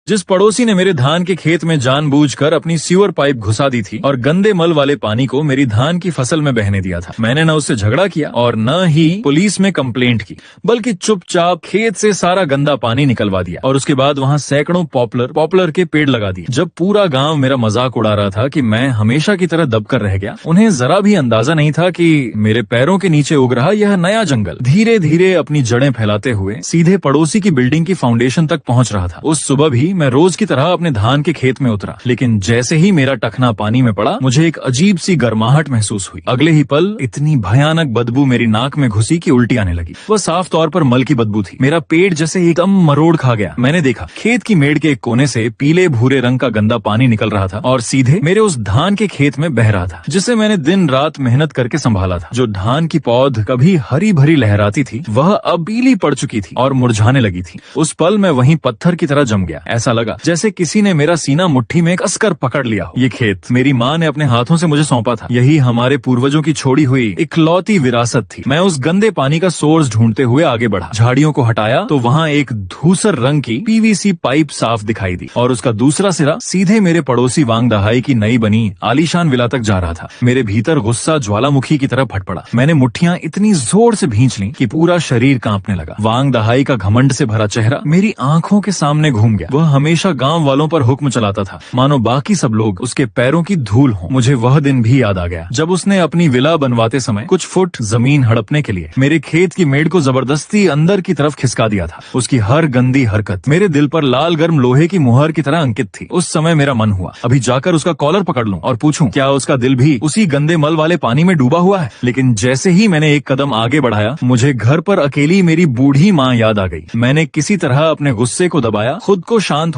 जिस पड़ोसी ने मेरे धान के खेत में जानबूझकर अपनी सीवर पाइप घुसा दी थी और गंदे मल वाले पानी को मेरी धान की फसल में बहने दिया था। मैंने न उससे झगड़ा किया और न ही पुलिस में कंप्लेंट की, बल्कि चुपचाप खेत से सारा गंदा पानी निकलवा दिया और उसके बाद वहाँ सैकड़ों पॉपुलर के पेड़ लगा दिए। जब पूरा गांव मेरा मजाक उड़ा रहा था कि मैं हमेशा की तरह दबकर रह गया, उन्हें जरा भी अंदाजा नहीं था कि मेरे पैरों के नीचे उग रहा यह नया जंगल धीरे धीरे अपनी जड़ें फैलाते हुए सीधे पड़ोसी की बिल्डिंग की फाउंडेशन तक पहुंच रहा था। उस सुबह भी मैं रोज की तरह अपने धान के खेत में उतरा, लेकिन जैसे ही मेरा टखना पानी में पड़ा मुझे एक अजीब सी गर्माहट महसूस हुई। अगले ही पल इतनी भयानक बदबू मेरी नाक में घुसी कि उल्टी आने लगी। वह साफ तौर पर मल की बदबू थी। मेरा पेट जैसे एकदम मरोड़ खा गया। मैंने देखा खेत की मेड़ के एक कोने से पीले भूरे रंग का गंदा पानी निकल रहा था और सीधे मेरे उस धान के खेत में बह रहा था जिसे मैंने दिन रात मेहनत करके संभाला था। जो धान की पौध कभी हरी भरी लहराती थी वह अब पीली पड़ चुकी थी और मुरझाने लगी थी। उस पल मैं वहीं पत्थर की तरह जम गया। ऐसा लगा जैसे किसी ने मेरा सीना मुट्ठी में कसकर पकड़ लिया हो। ये खेत मेरी माँ ने अपने हाथों से मुझे सौंपा था। यही हमारे पूर्वजों की छोड़ी हुई इकलौती विरासत थी। मैं उस गंदे पानी का सोर्स ढूंढते हुए आगे बढ़ा। झाड़ियों को हटाया तो वहाँ एक धूसर रंग की पीवीसी पाइप साफ दिखाई दी और उसका दूसरा सिरा सीधे मेरे पड़ोसी वांग दहाई की नई बनी आलीशान विला तक जा रहा था। मेरे भीतर गुस्सा ज्वालामुखी की तरह फट पड़ा। मैंने मुट्ठियां इतनी जोर से भींच ली कि पूरा शरीर कांपने लगा। वांग दहाई का घमंड से भरा चेहरा मेरी आंखों के सामने घूम गया। वह हमेशा गांव वालों पर हुक्म चलाता था, मानो बाकी सब लोग उसके पैरों की धूल हों। मुझे वह दिन भी याद आ गया जब उसने अपनी विला बनवाते समय कुछ फुट जमीन हड़पने के लिए मेरे खेत की मेड़ को जबरदस्ती अंदर की तरफ खिसका दिया था। उसकी हर गंदी हरकत मेरे दिल पर लाल गर्म लोहे की मुहर की तरह अंकित थी। उस समय मेरा मन हुआ अभी जाकर उसका कॉलर पकड़ लूं और पूछूं क्या उसका दिल भी उसी गंदे मल वाले पानी में डूबा हुआ है। लेकिन जैसे ही मैंने एक कदम आगे बढ़ाया मुझे घर पर अकेली मेरी बूढ़ी माँ याद आ गई। मैंने किसी तरह अपने गुस्से को दबाया, खुद को शांत